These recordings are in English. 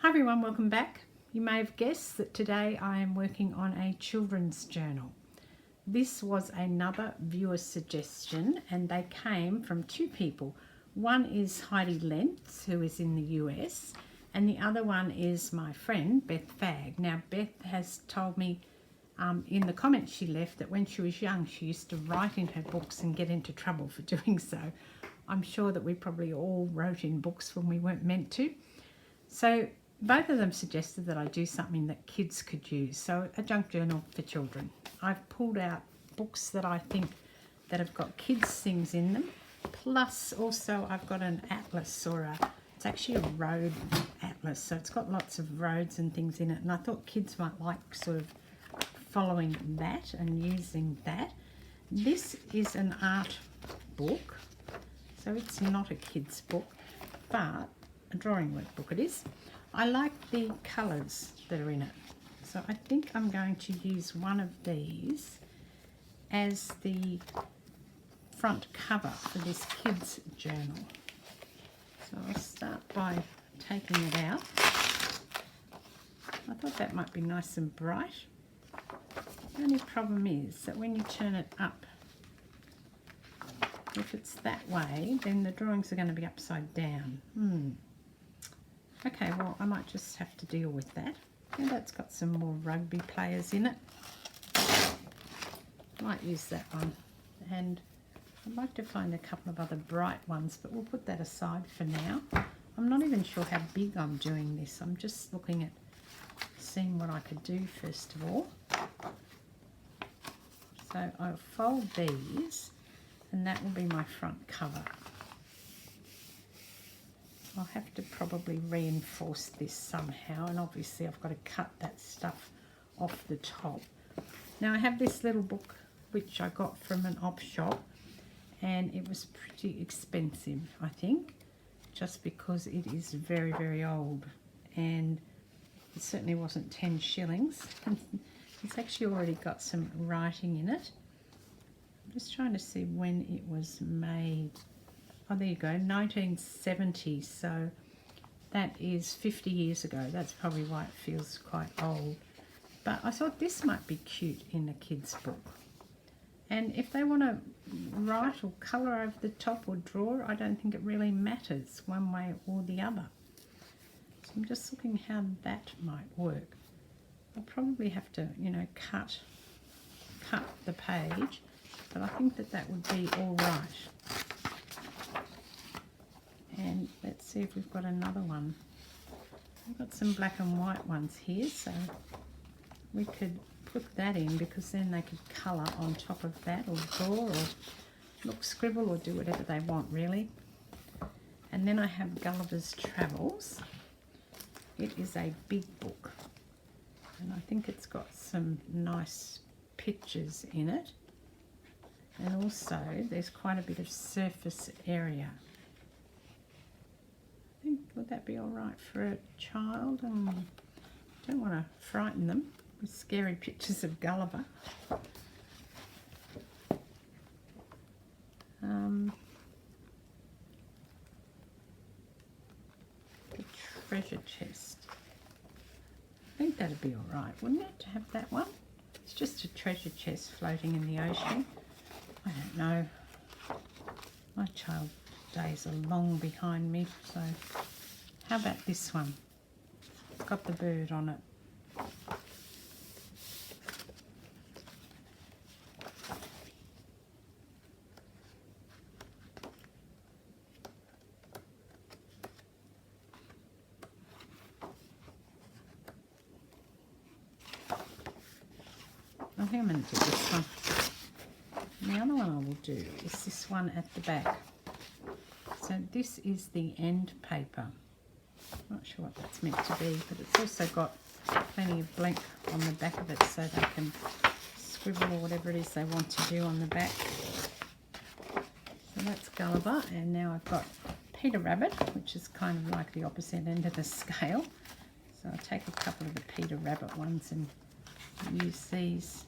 Hi everyone, welcome back. You may have guessed that today I am working on a children's journal. This was another viewer suggestion and they came from two people. One is Heidi Lentz, who is in the US, and the other one is my friend Beth Fagg. Now Beth has told me in the comments she left that when she was young she used to write in her books and get into trouble for doing so. I'm sure that we probably all wrote in books when we weren't meant to. So both of them suggested that I do something that kids could use, so a junk journal for children. I've pulled out books that I think that have got kids things in them, plus also I've got an atlas, it's actually a road atlas, so it's got lots of roads and things in it, and I thought kids might like sort of following that and using that. This is an art book, so it's not a kids book, but a drawing workbook it is. I like the colours that are in it, so I think I'm going to use one of these as the front cover for this kids journal. So I'll start by taking it out. I thought that might be nice and bright. The only problem is that when you turn it up, if it's that way, then the drawings are going to be upside down. Okay, well, I might just have to deal with that. And that's got some more rugby players in it. Might use that one. And I'd like to find a couple of other bright ones, but we'll put that aside for now. I'm not even sure how big I'm doing this. I'm just looking at seeing what I could do first of all. So I'll fold these, and that will be my front cover. I'll have to probably reinforce this somehow, and obviously I've got to cut that stuff off the top. Now I have this little book which I got from an op shop, and it was pretty expensive, I think, just because it is very, very old, and it certainly wasn't 10 shillings. It's actually already got some writing in it. I'm just trying to see when it was made. Oh, there you go, 1970, so that is 50 years ago. That's probably why it feels quite old. But I thought this might be cute in a kid's book. And if they want to write or colour over the top or draw, I don't think it really matters one way or the other. So I'm just looking how that might work. I'll probably have to, you know, cut the page, but I think that would be all right. And let's see if we've got another one. We've got some black and white ones here, so we could put that in, because then they could colour on top of that, or draw, or scribble, or do whatever they want really. And then I have Gulliver's Travels. It is a big book, and I think it's got some nice pictures in it, and also there's quite a bit of surface area. Would that be all right for a child? I don't want to frighten them with scary pictures of Gulliver. The treasure chest. I think that'd be all right, wouldn't it, to have that one? It's just a treasure chest floating in the ocean. I don't know. My child days are long behind me, so how about this one? It's got the bird on it. I think I'm going to do this one. And the other one I will do is this one at the back. So this is the end paper. Not sure what that's meant to be, but it's also got plenty of blank on the back of it, so they can scribble or whatever it is they want to do on the back. So that's Gulliver, and now I've got Peter Rabbit, which is kind of like the opposite end of the scale. So I'll take a couple of the Peter Rabbit ones and use these.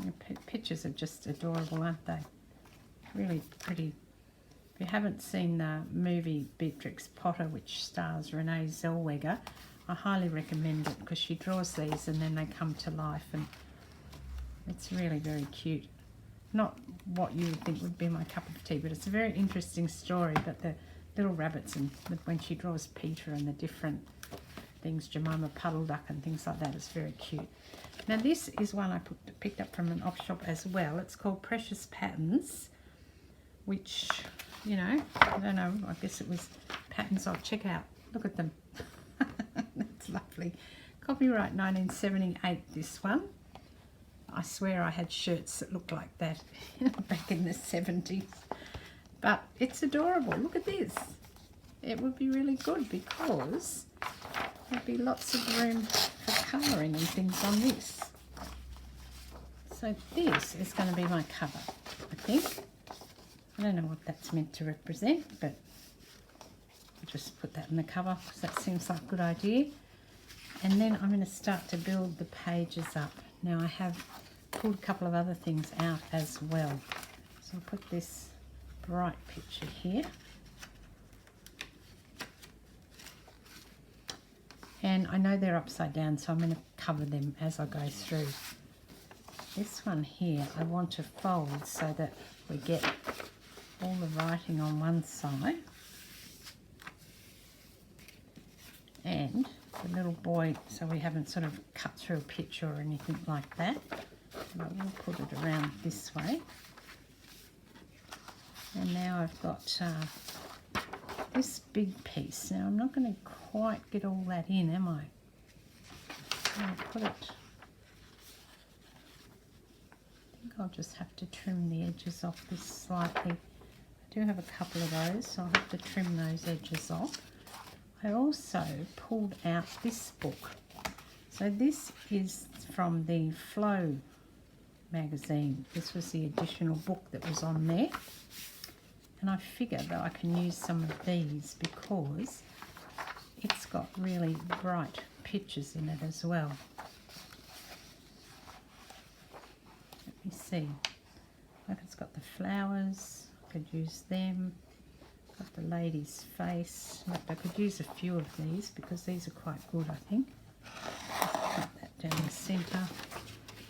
The pictures are just adorable, aren't they? Really pretty If you haven't seen the movie Beatrix Potter, which stars Renee Zellweger, I highly recommend it because she draws these and then they come to life, and it's really very cute. Not what you would think would be my cup of tea, but it's a very interesting story. But the little rabbits, and when she draws Peter and the different things, Jemima Puddle Duck and things like that, is very cute. Now this is one I picked up from an op shop as well. It's called Precious Patterns, which, you know, I don't know, I guess it was patterns I'll check out. Look at them. That's lovely. Copyright 1978, this one. I swear I had shirts that looked like that back in the 70s. But it's adorable. Look at this. It would be really good because there'd be lots of room for colouring and things on this. So this is going to be my cover, I think. I don't know what that's meant to represent, but I'll just put that in the cover because that seems like a good idea. And then I'm going to start to build the pages up. Now I have pulled a couple of other things out as well. So I'll put this bright picture here. And I know they're upside down, so I'm going to cover them as I go through. This one here I want to fold so that we get all the writing on one side. And the little boy, so we haven't sort of cut through a picture or anything like that. And I will put it around this way. And now I've got this big piece. Now I'm not going to quite get all that in, am I? I'll put it, I think I'll just have to trim the edges off this slightly. I do have a couple of those, so I'll have to trim those edges off. I also pulled out this book. So this is from the Flow magazine. This was the additional book that was on there. And I figured that I can use some of these because it's got really bright pictures in it as well. Let me see. Like it's got the flowers, I could use them. Got the lady's face. Look, I could use a few of these because these are quite good, I think. Just put that down the centre.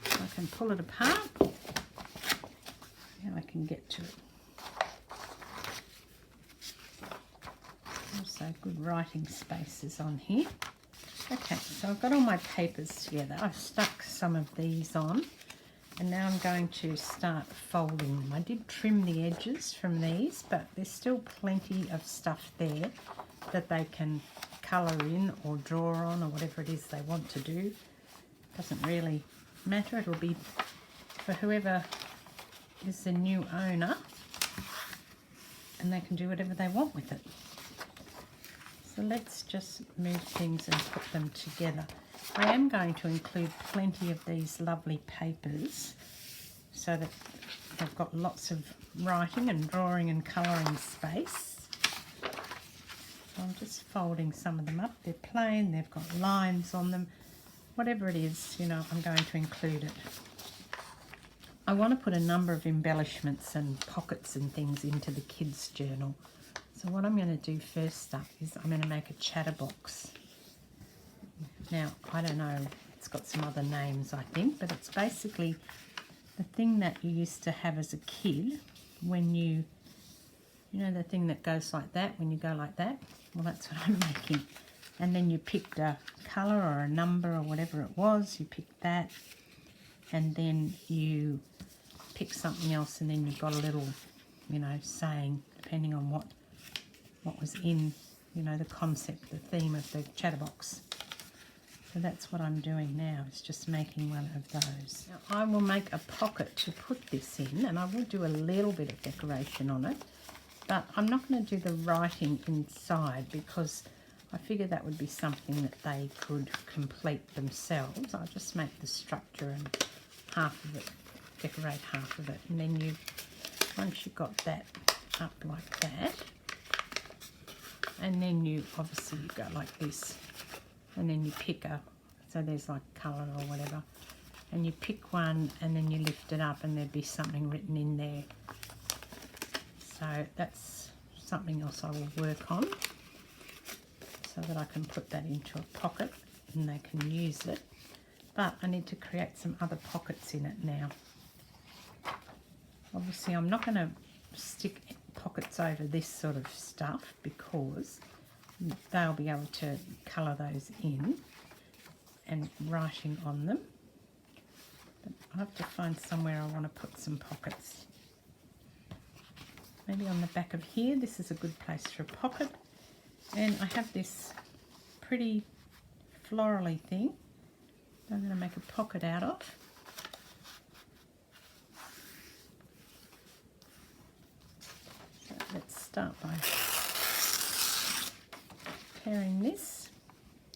I can pull it apart. Now I can get to it. Also good writing spaces on here. Okay, so I've got all my papers together. I've stuck some of these on. And now I'm going to start folding them. I did trim the edges from these, but there's still plenty of stuff there that they can colour in or draw on or whatever it is they want to do. Doesn't really matter. It'll be for whoever is the new owner, and they can do whatever they want with it. So let's just move things and put them together. I am going to include plenty of these lovely papers so that they've got lots of writing and drawing and colouring space. So I'm just folding some of them up. They're plain, they've got lines on them. Whatever it is, you know, I'm going to include it. I want to put a number of embellishments and pockets and things into the kids' journal. So what I'm going to do first up is I'm going to make a chatterbox. Now, I don't know, it's got some other names, I think, but it's basically the thing that you used to have as a kid when you know, the thing that goes like that, when you go like that? Well, that's what I'm making. And then you picked a colour or a number or whatever it was, you picked that, and then you pick something else, and then you've got a little, you know, saying, depending on what was in, you know, the concept, the theme of the chatterbox. So that's what I'm doing now, is just making one of those. Now I will make a pocket to put this in, and I will do a little bit of decoration on it, but I'm not going to do the writing inside because I figure that would be something that they could complete themselves. I'll just make the structure and half of it, decorate half of it, and then you, once you've got that up like that, and then you obviously you go like this, and then you pick a, so there's like colour or whatever, and you pick one and then you lift it up and there'd be something written in there. So that's something else I will work on so that I can put that into a pocket and they can use it. But I need to create some other pockets in it now. Obviously I'm not going to stick pockets over this sort of stuff because they'll be able to colour those in and writing on them. But I have to find somewhere I want to put some pockets. Maybe on the back of here, this is a good place for a pocket. And I have this pretty florally thing that I'm going to make a pocket out of. So let's start by tearing this,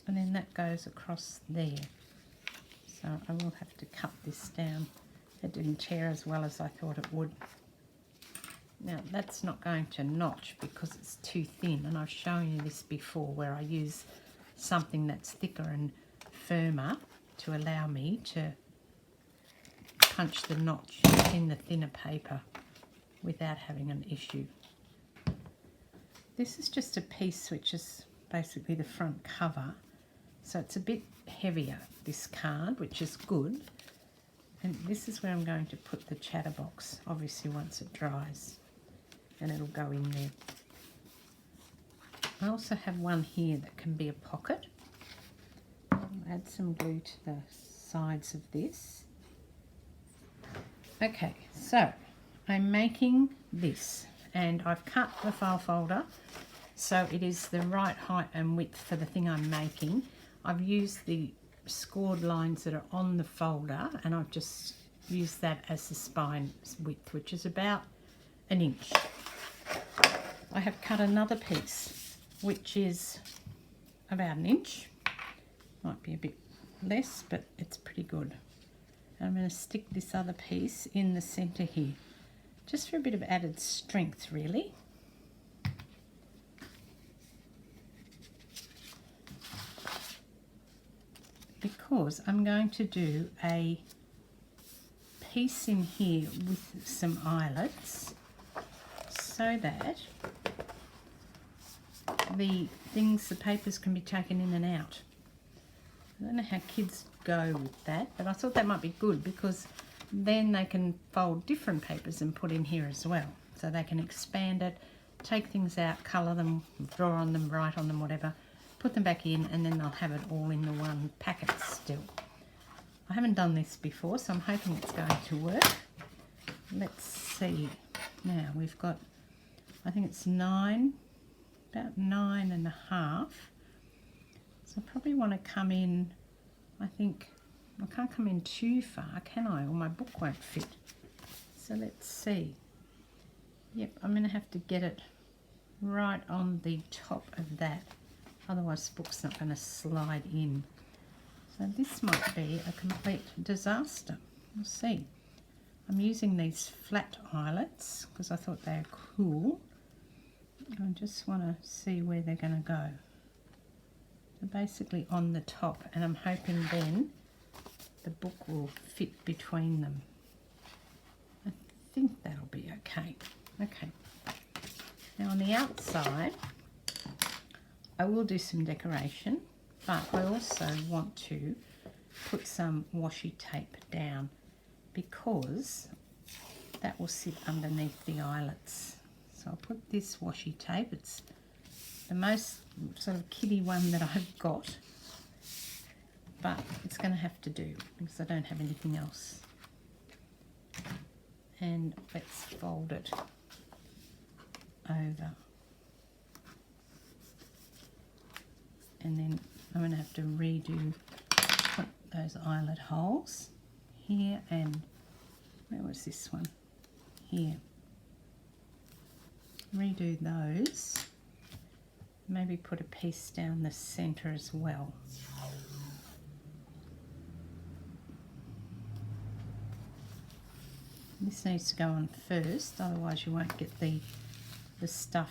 and then that goes across there. So I will have to cut this down. It didn't tear as well as I thought it would. Now that's not going to notch because it's too thin, and I've shown you this before where I use something that's thicker and firmer to allow me to punch the notch in the thinner paper without having an issue. This is just a piece which is basically the front cover, so it's a bit heavier, this card, which is good. And this is where I'm going to put the chatterbox, obviously once it dries, and it'll go in there. I also have one here that can be a pocket. I'll add some glue to the sides of this. Okay, so I'm making this, and I've cut the file folder so it is the right height and width for the thing I'm making. I've used the scored lines that are on the folder, and I've just used that as the spine width, which is about 1 inch. I have cut another piece which is about 1 inch, might be a bit less, but it's pretty good. I'm going to stick this other piece in the center here, just for a bit of added strength really. Because I'm going to do a piece in here with some eyelets so that the papers can be taken in and out. I don't know how kids go with that, but I thought that might be good because then they can fold different papers and put in here as well. So they can expand it, take things out, colour them, draw on them, write on them, whatever, put them back in, and then they'll have it all in the one packet still. I haven't done this before, so I'm hoping it's going to work. Let's see. Now we've got, I think it's 9, about 9.5. So I probably want to come in, I think, I can't come in too far, can I? Or my book won't fit. So let's see. Yep, I'm going to have to get it right on the top of that. Otherwise the book's not going to slide in. So this might be a complete disaster. We'll see. I'm using these flat eyelets because I thought they were cool. I just want to see where they're going to go. They're basically on the top, and I'm hoping then the book will fit between them. I think that'll be okay. Okay. Now on the outside, I will do some decoration, but I also want to put some washi tape down because that will sit underneath the eyelets. So I'll put this washi tape. It's the most sort of kiddie one that I've got, but it's going to have to do because I don't have anything else. And let's fold it over. And then I'm going to have to redo those eyelet holes here, and where was this one? Here. Redo those. Maybe put a piece down the centre as well. This needs to go on first, otherwise you won't get the stuff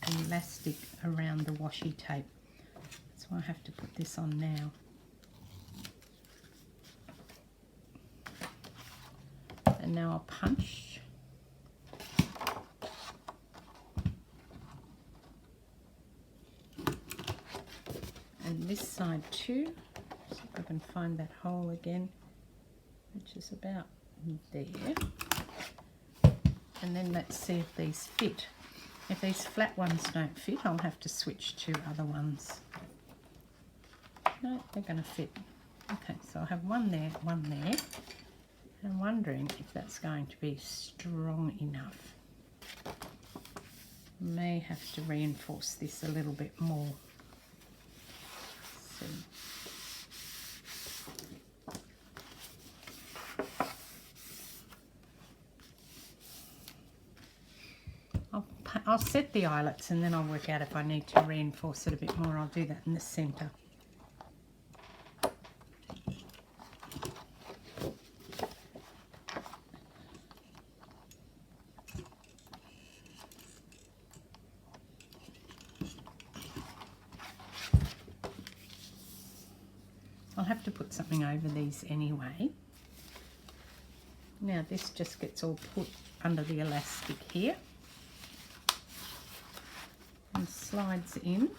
elastic around the washi tape. So I have to put this on now. And now I'll punch. this side too. See if I can find that hole again, which is about there. And then let's see if these fit. If these flat ones don't fit, I'll have to switch to other ones. No, they're going to fit. Okay, so I have one there, one there. I'm wondering if that's going to be strong enough. May have to reinforce this a little bit more. Let's see. I'll set the eyelets and then I'll work out if I need to reinforce it a bit more. I'll do that in the centre. I'll have to put something over these anyway. Now this just gets all put under the elastic here and slides in.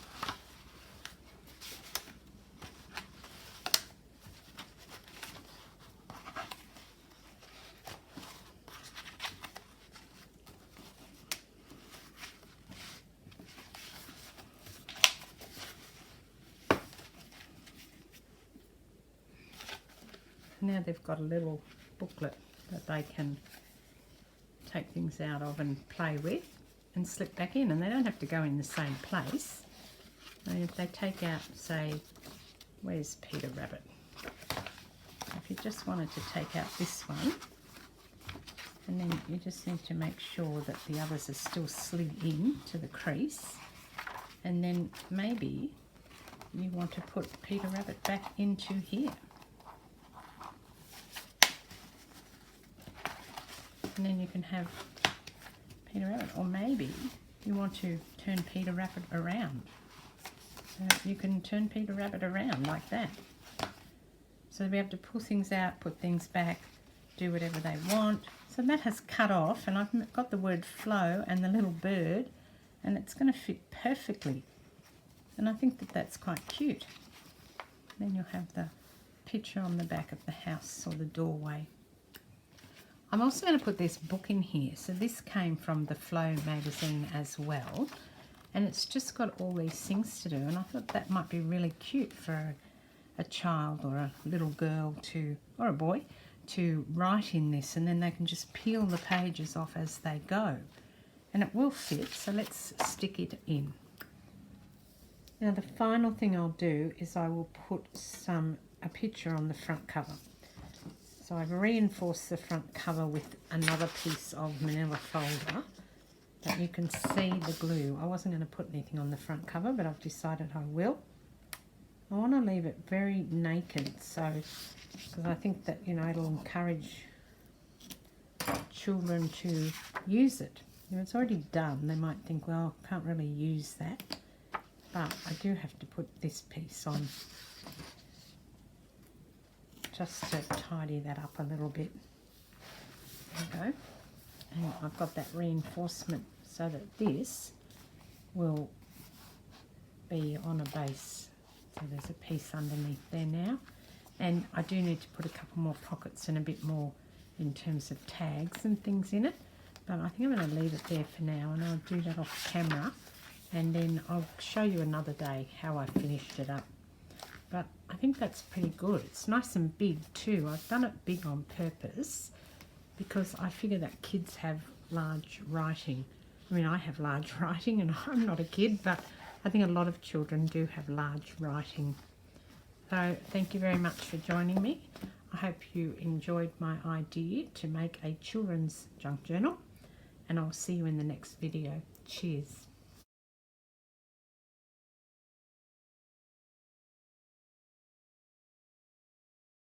Now they've got a little booklet that they can take things out of and play with and slip back in, and they don't have to go in the same place. And if they take out, say, where's Peter Rabbit? If you just wanted to take out this one, and then you just need to make sure that the others are still slid in to the crease, and then maybe you want to put Peter Rabbit back into here. And then you can have Peter Rabbit, or maybe you want to turn Peter Rabbit around. So you can turn Peter Rabbit around like that. So we have to pull things out, put things back, do whatever they want. So that has cut off, and I've got the word flow and the little bird, and it's going to fit perfectly. And I think that that's quite cute. Then you'll have the picture on the back of the house or the doorway. I'm also going to put this book in here. So this came from the Flow magazine as well. And it's just got all these things to do. And I thought that might be really cute for a child or a little girl to, or a boy, to write in this. And then they can just peel the pages off as they go. And it will fit. So let's stick it in. Now the final thing I'll do is I will put a picture on the front cover. So I've reinforced the front cover with another piece of manila folder, but you can see the glue. I wasn't going to put anything on the front cover, but I've decided I will. I want to leave it very naked, so because I think that, you know, it'll encourage children to use it. If it's already done, they might think, well, I can't really use that, but I do have to put this piece on, just to tidy that up a little bit. There we go. And I've got that reinforcement so that this will be on a base. So there's a piece underneath there now. And I do need to put a couple more pockets and a bit more in terms of tags and things in it. But I think I'm going to leave it there for now, and I'll do that off camera. And then I'll show you another day how I finished it up. But I think that's pretty good. It's nice and big too. I've done it big on purpose because I figure that kids have large writing. I mean, I have large writing and I'm not a kid, but I think a lot of children do have large writing. So thank you very much for joining me. I hope you enjoyed my idea to make a children's junk journal, and I'll see you in the next video. Cheers.